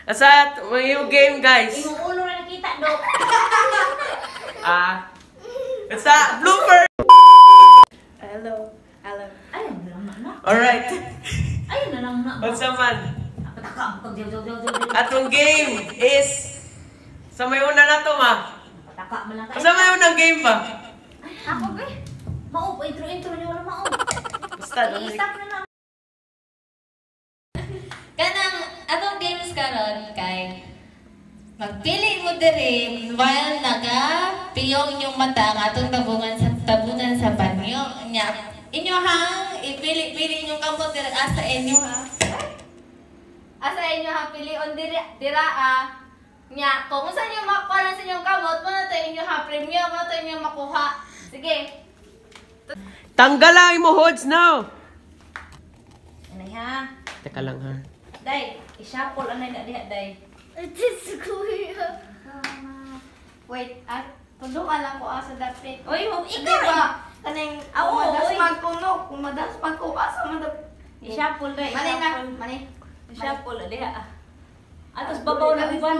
Asa yung game, guys? Yung ulo na nakita, Dok. It's a blooper! Hello. Hello. Ayun na lang na. Alright. Ayun na lang na. What's man? Pataka. Atong game is sa may una na to, ma. Pataka mo lang kayo. Sa may unang game pa. Ako, be. Maup. Intro niyo wala maup. Basta, I-stop na lang. Kanang atong games karon kay magpili mo diri while nagapiyong inyong mata nga atong tabunan sa banyo nya inyo hang ipili inyong kamot diri asa inyo ha pilion dira nya kung unsa inyo makuha sa inyong kamot mo na to inyo ha premium mo to inyo makuha sige Tanggal lang mo holds now. Anay ha. Teka lang ha. Day, i-shuffle anay na diha, day. it is kuya wait tulungan lang ko sa dapit Oy, ikaw diba kaning madas magkuno kung madas magkuha sa madap i-shuffle day. mani I-shuffle diha. Atos babaw na uban.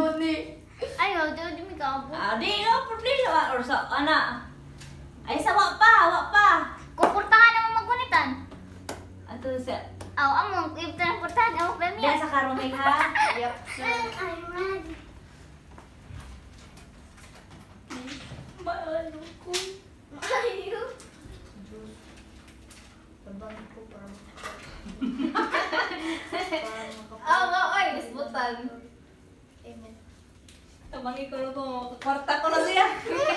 ayaw daw di mi ka Di no problema or sa ana. Ay sa wa pa. kukurtahan ang magunitan Ato sa among ibtan kurtahan among diha pemya sa karumay ha. yep I'm ready maano ko ayaw Tabang ko para oy disbutan amen. Tabangi ko ko kwarta ko na siya.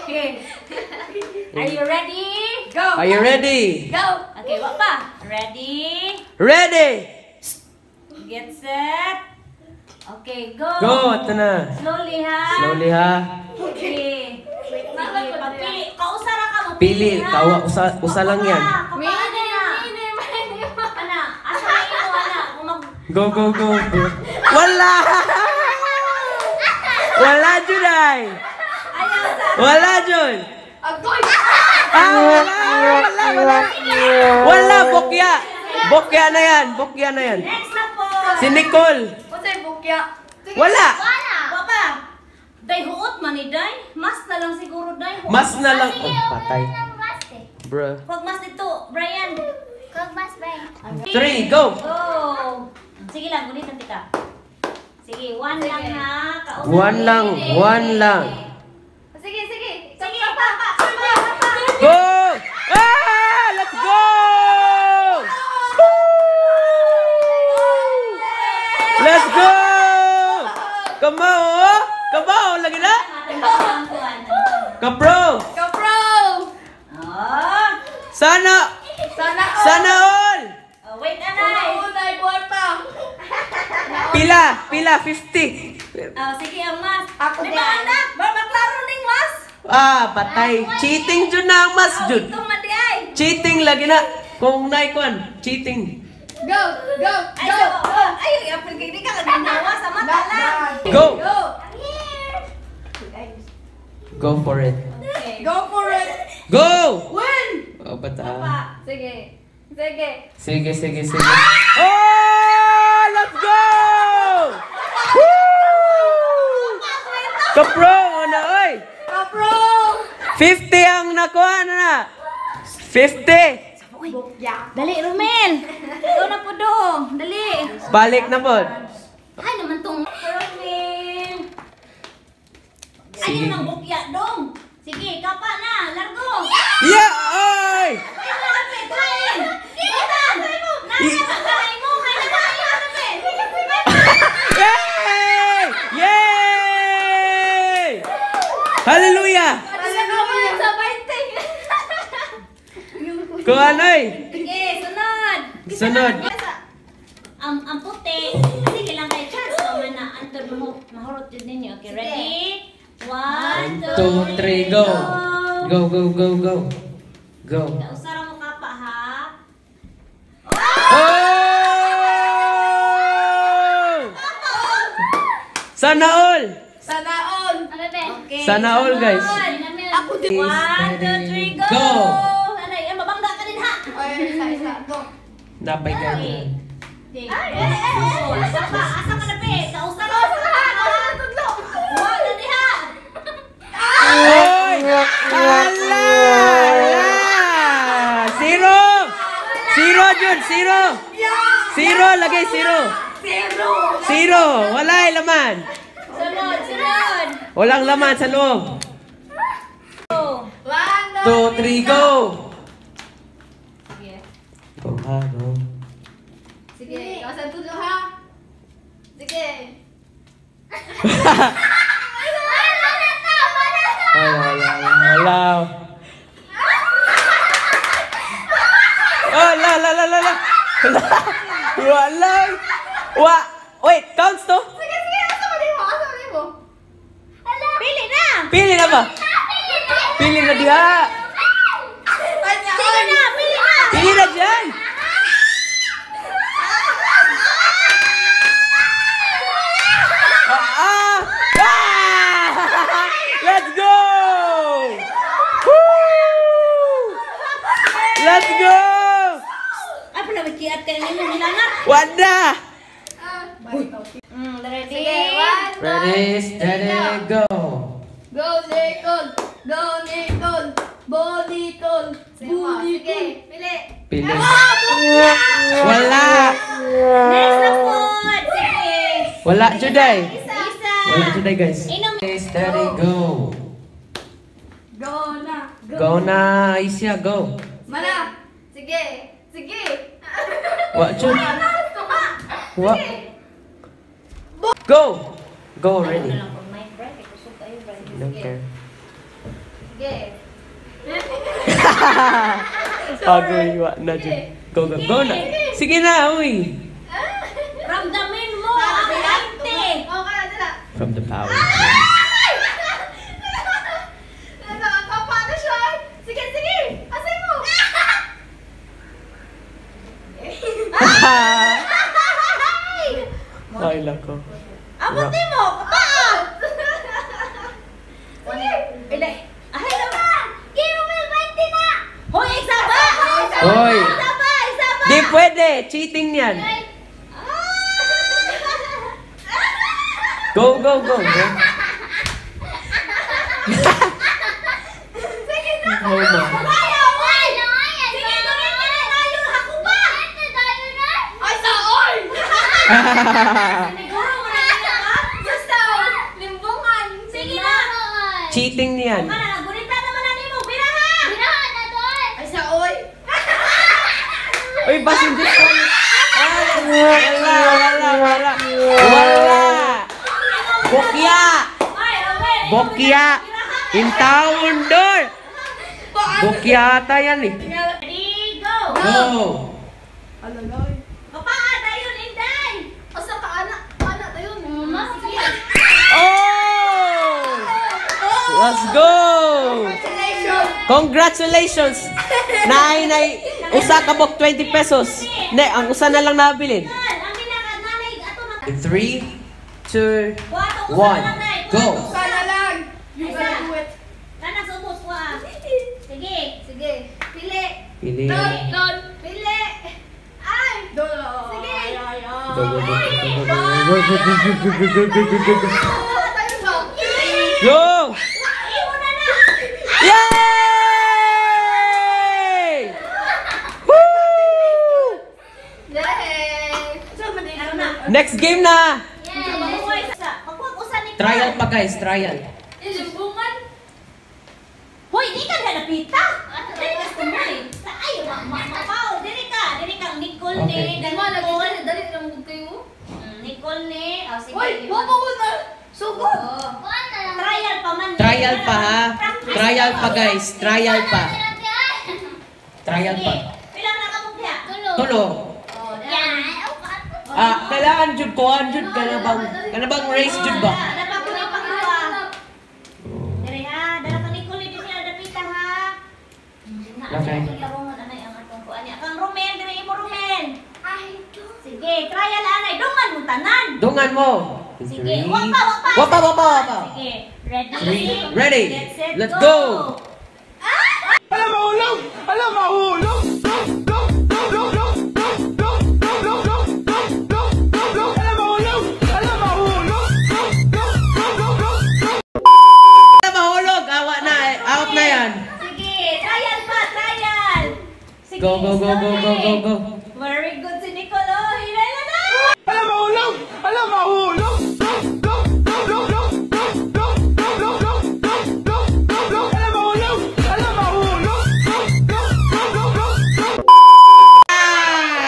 Okay. Are you ready? Go. Are you ready? Go. Okay, wa pa. Ready? Ready! Get set. Okay, go. Go! Ito na. Slowly ha. Slowly ha. Okay. Sige, pagpili. Kausara ka mo. Pili. ha. Kawa, usa lang yan. Kapag na. Ana, asa na ito, ana. Go, go, go. Wala! Wala, Juday! Ayaw sa. Wala, Jun! agoy Wala, bokya! Bokya na yan. Next na po. Si Nicole. unsay bukya Wala! Wa pa. Day huot man ni day. Mas na lang siguro day. Huot. Mas na lang. Oh, patay. Bro. Huwag mas dito, Brian. Three, go! Go. Sige lang, gulitan tika. Sige, one lang ha. Kausap One lang. sige Sige, papa. Go! Ah! Let's go! Let's go! Come on! Lagi na? Kapro! kapro Oh. Sana all! Oh, wait, anay. unay kwarta Pila, 50. Oh, sige, ang mas. Ako Di din. ba, anak? Ba, maklaro ning mas? Patay. Cheating jud na ang mas jud. Ito madi ay. Cheating lagi na. Kung naikuan, cheating. go Ay, apil kay di ka kaginawa sa mata lang. Go! go Go for it. Okay. go for it Go! win Oh, bata. Papa. sige Sige. Oh! Let's go! Woo! Kapro, ano oy? kapro 50 ang nakuha na. 50. Dali, Romel. Ikaw na po dong. Dali. Balik na po. Ay, naman tong Romel. Sige. Ayun ang bukya dong. Sige, kapa na. Largo. Yeah! Oy! Ay, malapit. Hain. Kitan. Nakakay mo. Hain na tayo. Yay! Yay! Hallelujah! sa 20 Kung ano'y? Sige, sunod. Sunod. Ang puti. Sige lang kayo. Chance ko man na. Antod mahurot yun ninyo. Okay, ready? 1, 2, 3, go! Go. Go. Usara mo kapa ha. Oh! Sana all! Okay. Sana all, guys. Ako din. 1, 2, 3, go! Go. Anay, mabangga ka din ha. go Napay ka. Asa ka na pe? Kausara mo. Zero, Jud. Zero. Zero, lagay zero. Zero. Wala laman. Sunod, sunod. Walang laman sa loob. 1, 2, 3, go. Sige. Go, ha, go. Sige, ikaw sa dulo ha. Sige. Wala. Oh, la. Wala. Wait, counts to? Sige, asa mo? Pili na. Pili na ba? Pili na diha. Sige na, pili na. Pili na dyan. Let's go! Woo! Let's go! Apa na kiat kayo ninyo nilangat? Wanda! Ready? Sige, 1, 2, Ready, steady, go! Go, Nicole! Go, Nicole! Bonicole! Sige, pili! Pili. Wala! Next na po. Sige. Wala, Juday! Isa. Wala, Juday, guys. Inom. Ready, steady, go! Go na! Go na, Isya, go! Mana! Sige! Wa, Jud! Wa! Go! Go, ready. Don't care. Sige! Agoy, wa na, Jud. Go, go, go na! Sige na, uy! Ramdamin mo ang ante. Oh, kaya dala! From the power. Paano siya? Sige! Asay mo! Ay, lako. Abutin mo. Kapaan. Pili. Ay, naman. Kino may 20 na. Hoy, isa ba? Hoy! Isa ba? Di pwede! Cheating yan! Go, go, go! Go! Oh my. Ayaw, ay! Sige, gawin mo na tayo. Ako ba? Ay, saoy! Siguro mo na nila ba? Basta! Limbungan! Sige na. Cheating niyan. Mana, gunita naman na nimo. Biraha! Biraha na doon. Ay, saoy! Uy, basin din ko! Wala! Bokya! Ay, okay. Bokya! In town door! Bokya ata yan eh. Ready, go. Go! Alaloy! Kapaan, tayo, Inday. Asa ka, anak? Anak tayo. Sige! Oh! Let's go! Congratulations! Nay, usa ka bok 20 pesos. Ne, ang usa na lang nabilin. Ang pinaka-nanay, ato na. 3, 2, Buhato ko 1, sa nanay. go! Sana lang! You Isa. can do it! Sana subos ko ah. Sige. Sige! Pili! Pili. Don! Pili! Ay! Dolo! Sige! Go, go, go, go, go, go, go, go, go. Tayo ba? Go! Iwo na na. Yay! Woo! Yay! Ano na? Next game na! Magkukusan ni Trial pa guys, trial. Limbungan! Hoy, di ka na napita. Dili ka sumuli. Ay, mapao. Dili ka Nicole Okay. ni. Di ba, lagi dali lang kayo? Nicole ni. Oh, sige. Hoy! Wapa ko na! Sugod! Trial pa man. Trial pa ha. Trial pa guys, trial pa. Trial pa. Pilang na kamong diya? Tulo. Yan. Kailangan jud ko, jud kana bang race jud ba? Dala pa ko yung pangduwa. Dire ha. Dala pa Nicole ni sila napita ha. Okay. Kang Rumen, dire imo Rumen. Sige, trial anay. Dungan mo tanan. Dungan mo. Sige, 3. wapa. Sige, ready? 3. Ready. Get set, Let's go. Alam mahulog! Alam mahulog! Mahulog, awa na, out na yan. Sige, trial pa, trial. Sige. Go, go, go. Very good si Nicole. Oh, hinay na na. Alam, mahulog! Alam, mahulog!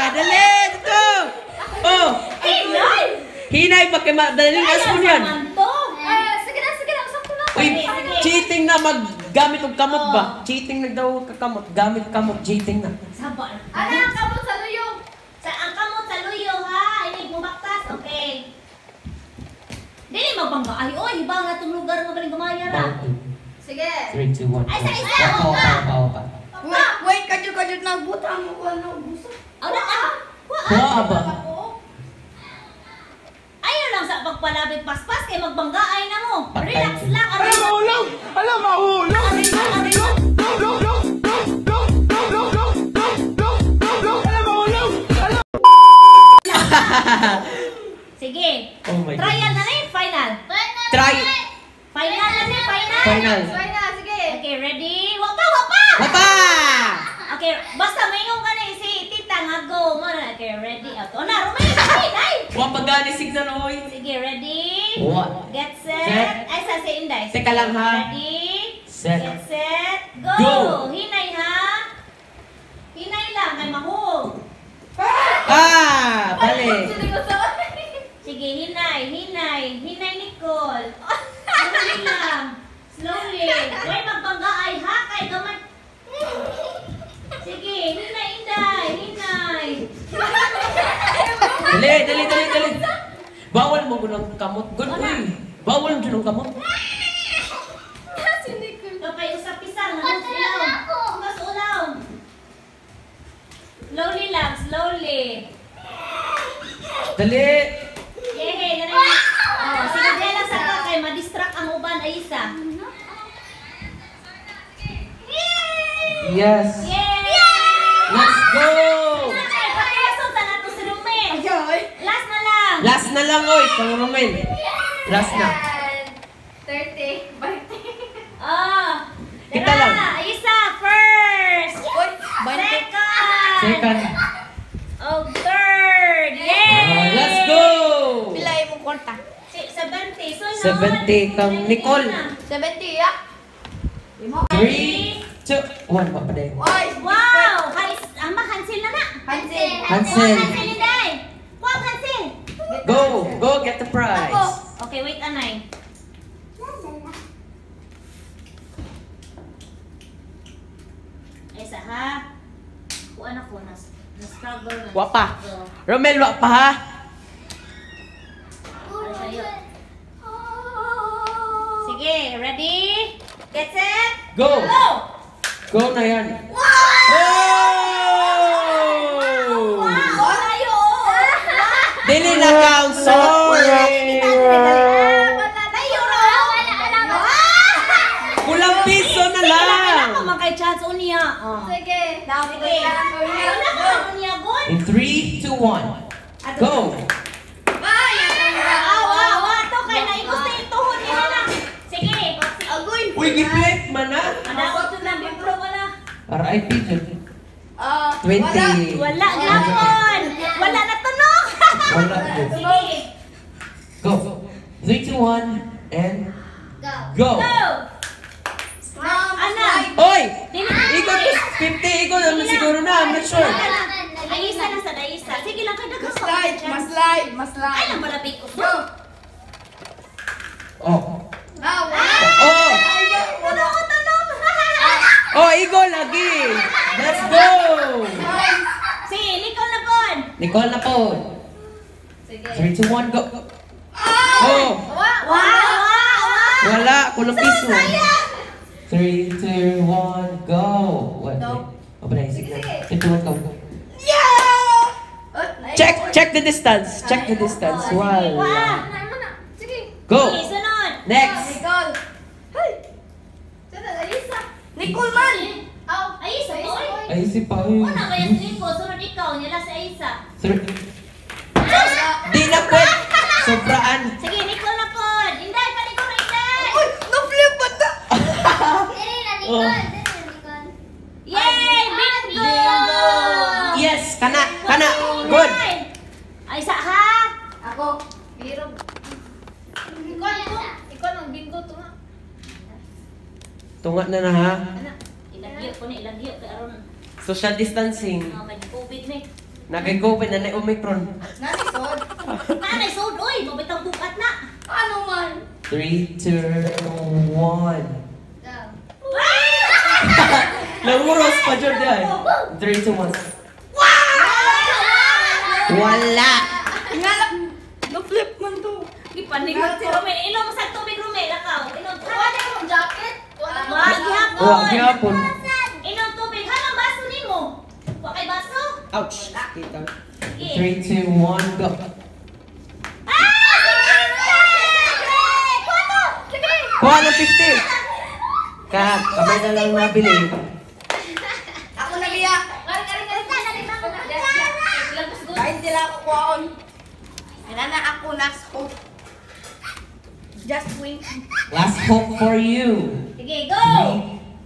Dali, ito! Oh, Hinay! hinay pa kay madaling asmo yan. Sige na. Sakto na. Uy, Sige. cheating na maggamit og kamot ba? Cheating na daw kakamot, gamit kamot, cheating na. Saba. Ang kamot sa luyo. Ang kamot sa luyo, ha? Inig mo baktas. Okay. Dili magbangga. Ay, oy, hibaw na itong lugar mo galing gumaya ra. Sige. 3, 2, 1. Ay, isa. Wapa. Wait, kajud nagbutang mo ko ano, buso. Aw na ah. Kuha ba? Ayaw lang sa pagpalabit paspas kay magbanggaay na mo. Patay. Relax lang. Alam, mahulog! Alam, mahulog! Sige. Oh my God. Trial na rin, final. Try. Final na rin, final. Final. Sige. Okay, ready? Wapa! Wapa! Okay, basta mayroon ka na si Tita nga go. Okay, ready? O na, Romeo, ay! Wapa gani signal oy. Sige, ready? What? Get set. Set. Ay, sa si Inday. Teka lang, ha? Ready? Set. Get set. Go! Go! Hinay ha? Hinay lang, ay mahog. Bali. Sige, hinay. Hinay, Nicole. Slowly lang. Slowly. Huwag magbangga ay ha, kay gamay. Sige, hinay, Inday. Dali. Bawal mo gunang kamot. Good boy. Bawal mo gunang kamot. Kapay usap pisang, namus ulaw. Mas ulaw. Slowly lang, slowly. Dali. Yehey, ganun. Oh, sige, dahil lang sa kakay, madistract ang uban ay isa. Yes. Yay! Let's go. Okay, pakiasot na nato si Rumen. Last na lang. Last na lang oy, pang Romel. Last na. 30, 20. Oh. Kita lang. Isa, first. Second. Oh, third. Yay! Let's go. Pilay mo kwarta. 70. Sunod. 70 kang Nicole. 70 ya. 3, 2, 1 pa day. Wow! Hansil na na. Hansel. Hansel. Hansel, Inday. Wow, Hansel. Go get the prize. Okay, wait, Anay. Isa ha. Kuan ako na-struggle na. Wapa. Romel, wapa ha. Sige, ready? Get set? Go. Go! Go na yan. Wow! Oh! Layo! Dili na count, sorry. Layo raw! Kulang piso na lang. Kailangan ko makay chance unya. Sige. Sige. Wala ko lang unya, good? In 3, 2, 1. Go. To kay naibos na yung tuhod nila na. Sige. Agoy. Uy, gi-flip man na. Madako to na, bipro ko na. RIP dyan. 20. Wala gapon. Wala na tunog. Wala. Sige. Go. 3, 2, 1, and go. Go. Ana. Oy! Dili. Ikot ko 50, ikot naman siguro na. I'm not sure. Ay, isa na sa daisa. Sige lang kayo Mas slide. Ay, nang malapit ko. Oh. Now. Oh! Puno ko tunog. Oh, Igor lagi. Let's go! Si Nicole na pon. Nicole na po. 3, 2, 1, go. Oh! Wala, kulang piso. 3, 2, 1, go. Wait. Open na yung signal. 3, 2, 1, go. Check the distance. Check the distance. Wala. Go. Okay, sunod. Next. Nicole. Hey. Nicole man. Ay, isa po. Ay, si Pao. Una ba yung Nicole? Sunod ikaw. Nila sa isa. Di na pwede. Sobraan. Sige, Nicole na po. Inday, Nicole. Na-flip ba ta? Oh. Yay! Bingo! kana. Good. Ay, sa ha? Ako. Biro. Ikaw nang bingo to ha. Tunga na ha. Ano? Ilagyo ko ni, ilagyo. Kaya aron, Social distancing. may COVID ni. Nagay-COVID na Omicron. Nanisod. Nanay, sod, uy, mabitang bukat na. Ano man? 3, 2, 1. Go. Namuros pa dyan dyan. 3, 2, 1. Wala! Ingalap. Na-flip man to. Ipanigot si Romel. Inom sa tubig, Romel. Akaw. Inom tubig. Wala akong jacket. Wala akong Wag jacket. Wag hapon. yapon. Inom tubig. Hanang baso ni mo. Wa kay baso? Ouch! Kita. Sige. 3, 2, 1, go. Kuha ng 50. Kamay na lang nabili. Ako nagiyak. Kahit sila ako kuhaon. Wala na ako last hope. Just wink. Last hope for you. Sige, go!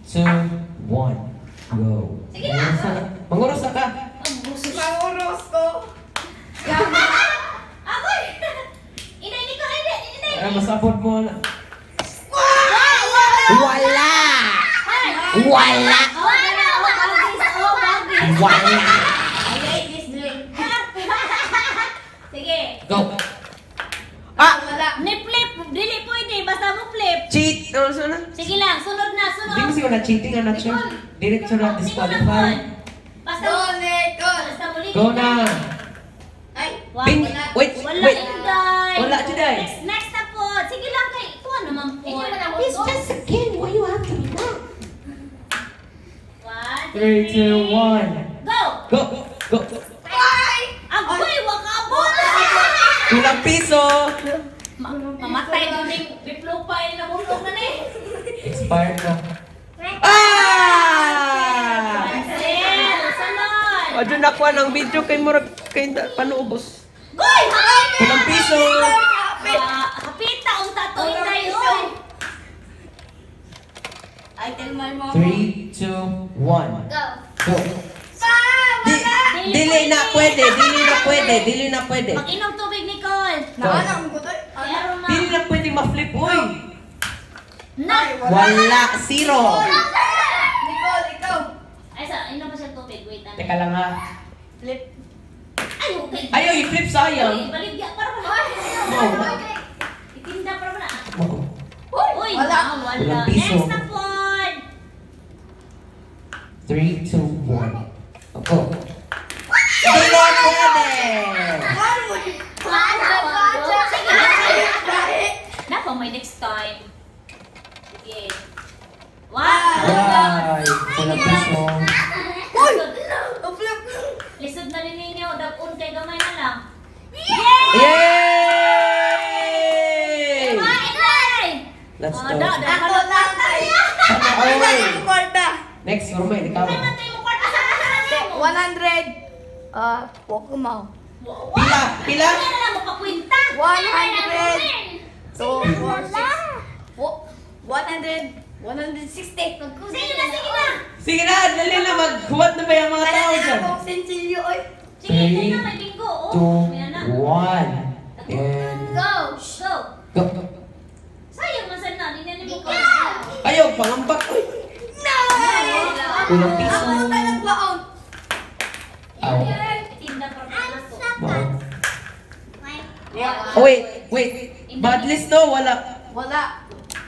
3, 2, 1, go. Sige na. Manguros na ka. Ang busos. Manguros ko. Agoy! Inay, ni ko, inay. Ay, masabot mo na. Wow! Wala! Wala! Wala! Sige. Go! Ah! Wala. Ni-flip. Dili pwede. Basta mo flip. Cheat! Ano sa na? Sige lang. Sunod na. Sunod. Hindi mo siya na cheating, anak siya. Direct siya na disqualify. Basta Go, mo. Nicole. Basta mo. Go na! Ay. Bing! Wait! Wala, Wait! Inday. Wala, Juday. Next na po. Sige lang kay. Kuha naman po. It's just a game. Why you have to be mad? 1, 3, 2, 1. Go! Go! Go! Agoy! Wakabot! Kulang piso! Mamatay doon yung biplupay na bulong na ni. Expired na. Ah! Marcel! Sunod! Adyo nakuha ng video kay Murag kay panuubos. Goy! Kulang piso! Hapita ang tatoy tayo. I tell my mom. 3, 2, 1. Go. Go! Dili na pwede! Dili na pwede! Mag-inom tubig, Nicole. Naanang ko to. Pero ma... Dili na pwede ma-flip, uy! Na! Wala! Zero! Nicole, ikaw. Ay, sa, inom pa siya tubig. Wait, ano? Teka lang ha. Flip. Ay, okay. Ayaw, i-flip sayang! Uy, baligya para ba? Wow. Itinda para ba na? Wow. Uy, Wala. wala. Walang piso. Next na po. 3, 2, 1. Go! Dili na pwede! Nako, may next time. Sige. Wow! Ay! Kulang piso! Uy! Flip. Lisod na rin ninyo. Dapon kay gamay na lang. Yay! Let's go. Ako lang tayo. Sana all. Ang kwarta. Next, Romel, ikaw. Ay, matay mo kwarta sa kasalanan mo. 100. Pokemon. Pila! Pila! Kaya na lang mapakwinta. 100. So, 100. 160. Sige na, sige na. Sige na, dali na, maghuwat na ba yung mga tao dyan? Akong sensilyo, oy. Sige, Three, ito na, may linggo. Oh, 2, Ayan na. 1. And Go! Go! go. Sayang masan na, di na ni mo ko. Ayaw, pangambak. Uy. Kulang piso. Ako na tayo nagbaon. Aw. Tinda para paso. Wow. Oh, wait. Bad list to, wala. Wala.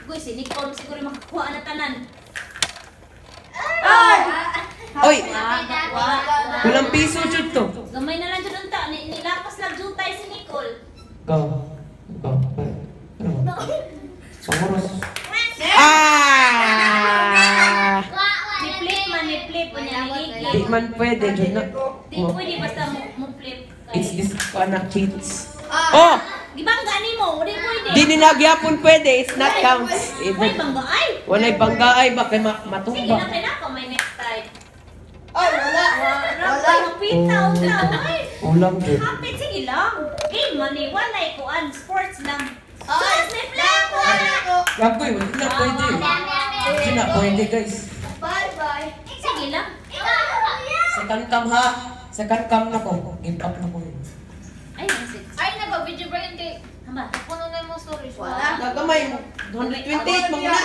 Guys, si Nicole siguro makakuha na tanan. Ay! Oy, Wala. kulang piso jud to. Gamay na lang dyan ang ta. Nilapas lang jutay si Nicole. Go. Go. Panguros. Ah! Ni-flip po niya. Di man pwede, jud na. Di pwede basta mo flip. It's this anak cheats. Ah. Oh! Di ba ang gani mo? Di pwede. Di ninagyapon pwede, it's not counts. Ay, bangga ay. Walay banggaay ba kay Sige matumba. na, kailangan may next time. Ay, wala. Wala. Pita o na. Ay. Ulam jud. Kapit, sige lang. Game man eh. Walay ko. Sports lang. Ay, Sus, may flip. wala ko. Gagoy, wala na pwede. Hindi na pwede guys. Bye-bye. Sige lang. Second cam ha. Second cam na ko. Give up na ko. Ay, message. Ay, nag-video ba yun kay... Hamba. Puno na mo stories. Wala. Gagamay mo. 128 mo na.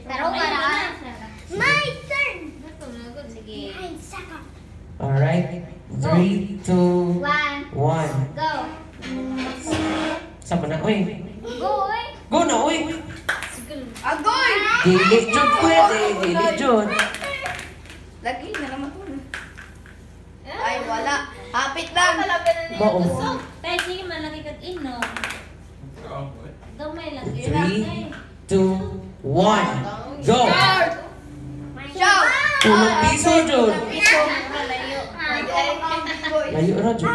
Pero para. My turn! Sige. Alright. 3, 2, 1. Go! Sama na, uy. Go, eh! Go na, uy. Agoy! Dili jud pwede. Dili jud. Lagi na naman to. Ay, wala. Hapit lang. Bao. Tayo, sige, malaki kag inom. Gamay lang. 3, 2, 1. Go. Shout! Pulong piso jud. Malayo. Layo ra jud.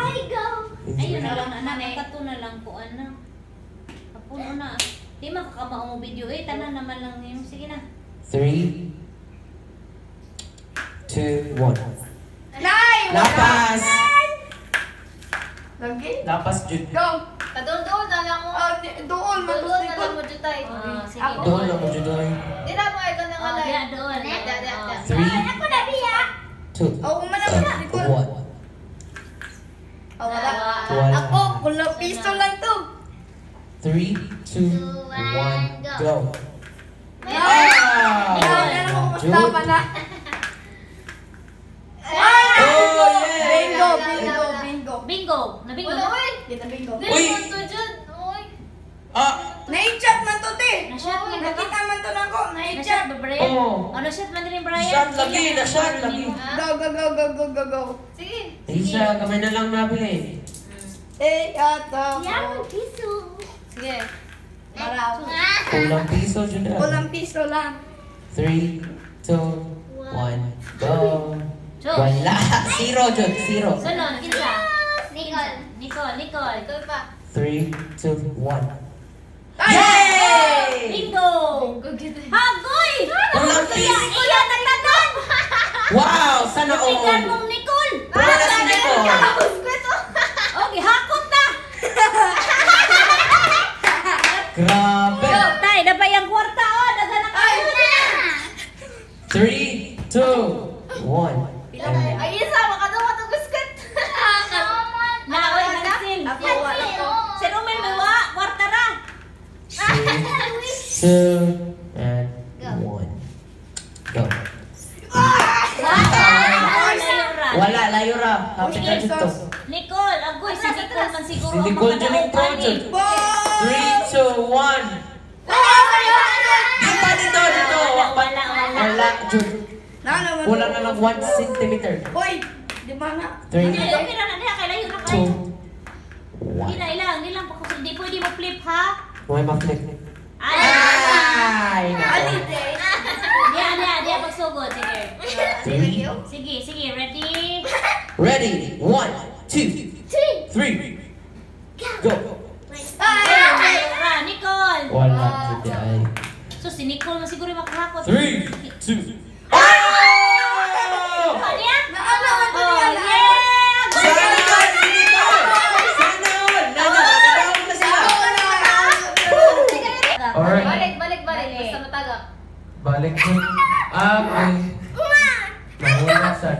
Ayun na lang, anak. Kato na lang po, anak. Kapuno na. Di makakama mo video eh. Tanan naman lang yun. Sige na. 3, 2, 1. Nay! Lapas. Lagi? Lapas jud. Go! Doon na lang mo. Doon, Doon na lang matusipon. mo dyan tayo. Sige. Doon lang mo jud oy. Di na mo ikaw na Oh, kalay. diya, doon. 3, 2, Oh, umana mo na. 1. Oh, wala. Wala. Ako, kulang piso lang to. 3, 2, 1. Go. Ay, ano mo kumusta na? Oh, yeah. Bingo, bingo, bingo. Bingo. Na-bingo Wala, na. uy! Kita bingo. Dili Uy! mo to dyan. Uy! Ah. Na-chat man to, te. Na-shot man ka. Nakita man to na ko. Na-shot Na-chat. ba, Brian? Oh. Oh, na-shot man din yung Brian. Shot lagi, na-shot lagi. Go, go, go, go, go, go, go. Sige. Isa, kamay na lang nabili. Ata mo. Sige. Maraw. Kulang piso jud na. Kulang piso lang. 3, 2, 1. Go. So, Wala. Zero jud, zero. sunod, kinsa? Nicole. Ito pa. 3, 2, 1. Yay! Bingo! Hagoy! Kulang piso. Kuya, nagtagan! Wow, sana Tingnan all. mong Nicole! Wala na si Nicole. Okay, hakot na! Grabe. Tay, nabay ang kwarta, oh! Daga na kayo na! 3, 2, 1. Ay, isa. Makadawa itong biscuit. Naoy, Nansil! Ako, wala ko. Si Romel, may wa! Kwarta ra! 2, and 1. Go. Wala, layo ra. Happy na jud to. Nicole, agoy, si Nicole man siguro Si Nicole jud yung makadaog jud. ani. 3, 2, 1. Di pa dito, dito. Wala. Wala, jud. Naman. Wala na lang 1 centimeter. Hoy, di ba na? 3, Okay na, kay layo na kayo. 2, 1. Hindi lang pa hindi pwede mo flip ha. Huwag ma-flip. Ay! Ay! nako. Diya pagsugod, sige. 3. Sige, ready? Ready? 1, 2, 3. Go. Ra, Nicole. Wala, jud ay. So si Nicole man siguro makahakot. 3, 2. Oh! Ano yan? Naala man to Oh, niya. yeah! Sana all! Si Nicole! Sana all! Nagawin na sila. Alright. Balik. Basta matagak. Balik ko. Okay. Mahulasan.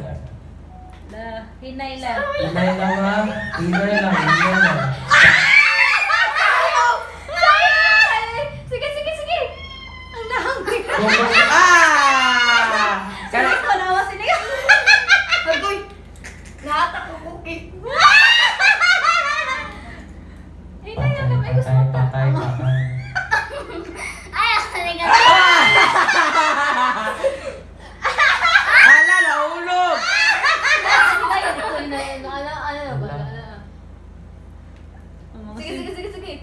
Hinay lang. Hinay lang ha. Hinay lang. Sige. Ang nahanggang. Kaya, Nicole, awa si Nicole. Agoy. Lahat ako cookie. patay. Ala, nahulog! Sige.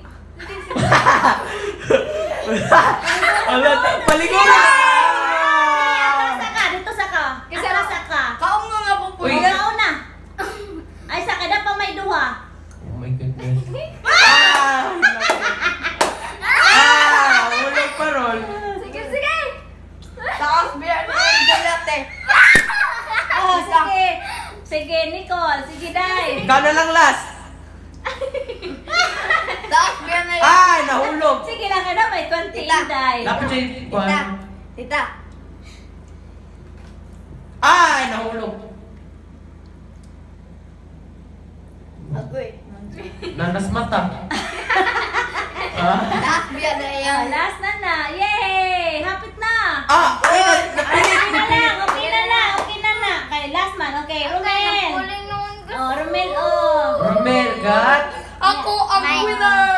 Ala, paligon! Dito saka. Kasi Atras saka. Kaong nga po po. Uy. Ikaw na. Ay, saka na pa may duha. Oh my goodness. Hulog pa ron. Sige. Taas biya na yung galate. Oh, sige. Sige, Nicole. Sige, Day. Ikaw na lang last. Taas biya na yung... Ay, nahulog. Sige lang na, may konti, Tita. Day. Dapat siya Tita. Ay, nahulog. Nanas mata. Ah. Lahat biya na yan. Last na. Yay! Hapit na. Okay na. Okay, last man. Okay, Romel. Oh, Romel, oh. Romel, God. Ako ang winner!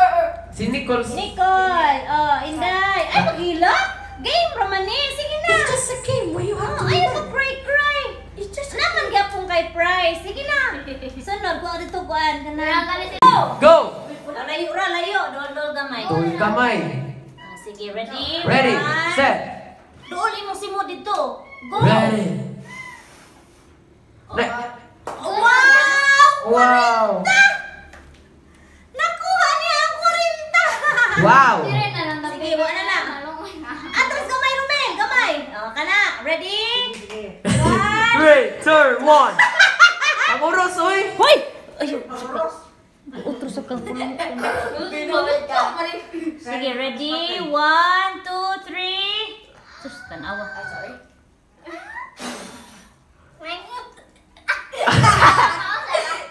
Si Nicole. Nicole. Oh, Inday. Ay, maghila. Game, Romani. Sige na. It's just a game where you have to Ayaw mag-cry. It's just naman gyapon kay Price. Sige na. Sunod, kuha dito kuan kana. Go! Layo. Dol gamay. Tuloy kamay. Sige, ready? Ready, One. set. Dool mo si mo dito. Go. Ready. Wow! Wow! Nakuha niya ang 40. Wow! Sige, wala na. Atras gamay, Romel. Gamay. O, kana. Ready? 3, 2, 1. Ang oras, oy! Hoy! Ayun. Utro sa kang kulong. Sige, ready? 1, 2, 3. Sus, tanawa.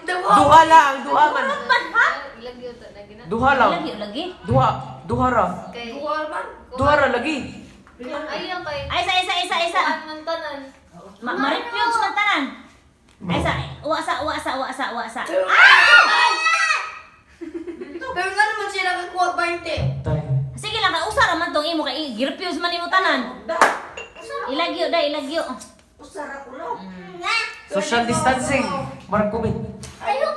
Duha lang, duha man. Duha lang. Lagi. Duha ra. Duha ra lagi. Ay, isa. Ma-refuse man tanan. Ay, isa. Wasa. Pero nga naman siya nakakuha 20. Tay. Sige lang, usara man tong imo kay girefuse man imo tanan. Ilagyo. Social distancing. Mark comment. Pero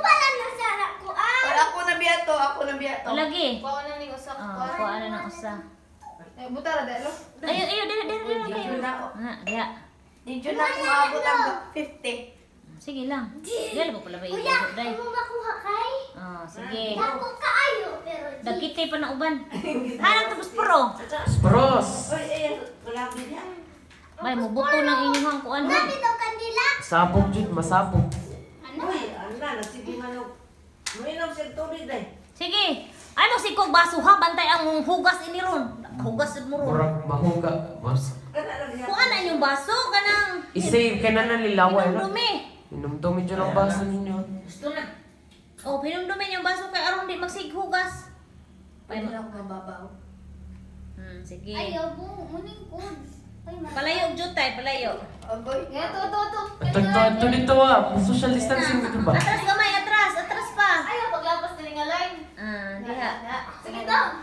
ako na biya to. Lagi. Kuha na ning usa. Kuha na ng usa. Butara dalo. Ayo, dili. Diha. Dito na ako maabot ang 50. Sige lang. Dili mo pala ba iyo, day. Sige. Dagkitay pa na uban. Hanap tapos pro. Spross. Bay, mubuto ng inyong kuan. Sabog jud, masabog. Sige. Ay mo si kog baso ha, bantay ang hugas ini ron. Hugas mo ron. Murag mahuga. Mas. Kuan na yung baso kanang I-save ka na nalilaway lang. dumi. Inumdumi dyan ang baso ninyo. Oh, pinumdumin yung baso kay aron di magsighugas. Pwede na ako mababaw. Sige. Ay, Palayo jutay, palayo. Agoy. Ito dito social distancing dito ba? Atras gamay, atras pa. Ayaw, paglapas na nga line. Diha. Sige daw.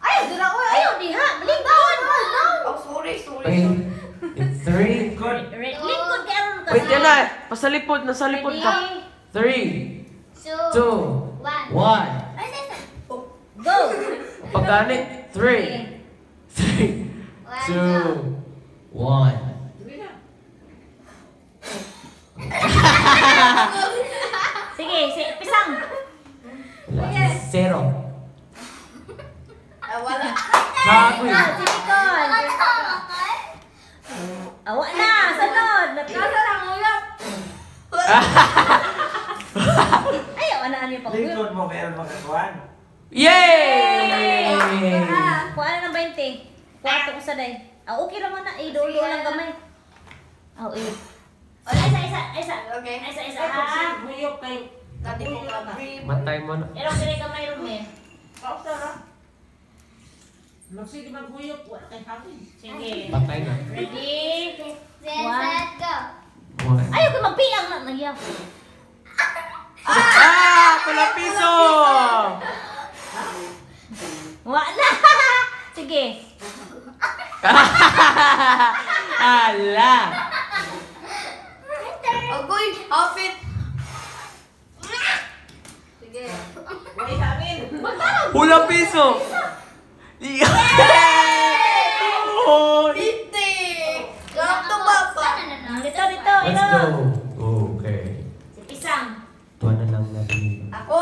Ayaw, dura ko. Ayaw, diha. Lingkod. Oh, sorry. Okay. It's 3. Lingkod kay aron ka. Wait, yan na. Pasalipod, nasa lipod ka. 3, 2, 1. Go. Pagkanit. 3, 2, 1. Sige, pisang. Zero. Wala. Kagoy. Si Nicole. Awa na, sunod. Nasa lang ulap. Ayaw, ano yung pag-uwi. Lingkod mo kaya makakuhan. Yay! Kuha na ng 20. Kuha ito ko sa day. Okay naman na. Idolo lang gamay. Iyo. Isa. Okay. Isa. Ha? Dati mo ka ba? Matay mo na. Erong kini gamay ron eh. Sige. Patay na. Ready? Go. 1. Ayaw ko magpiang na. Nagyaw. Pula piso! Wala. Sige. Ala! Agoy. Outfit. Sige. Pula piso! Oh! 50. Ganto ba pa? Dito. Let's Ino. go! Okay. Si Pisang. Oh. Tuwa na lang natin. Ako.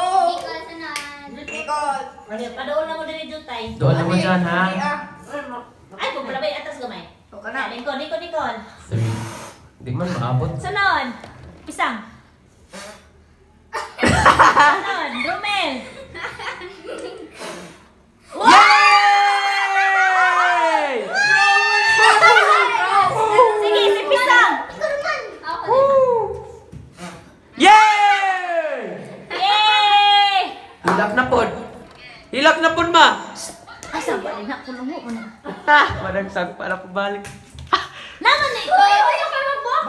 Nicole. Padoon na mo din yung jutay. Doon na mo dyan, ha? Ay, kung pala ba yung atas gamay? Okay na. Nicole. 3. Di man maabot. Sunod. Pisang. Sunod. Romel. Yay! Sige, si Pisang. Yay! Yay! Madagsag para pabalik. Naman na ito. Ayaw ka mag-book.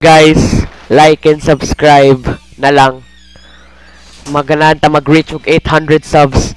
Guys, like and subscribe na lang. Maganahan ta mag-reach og 800 subs.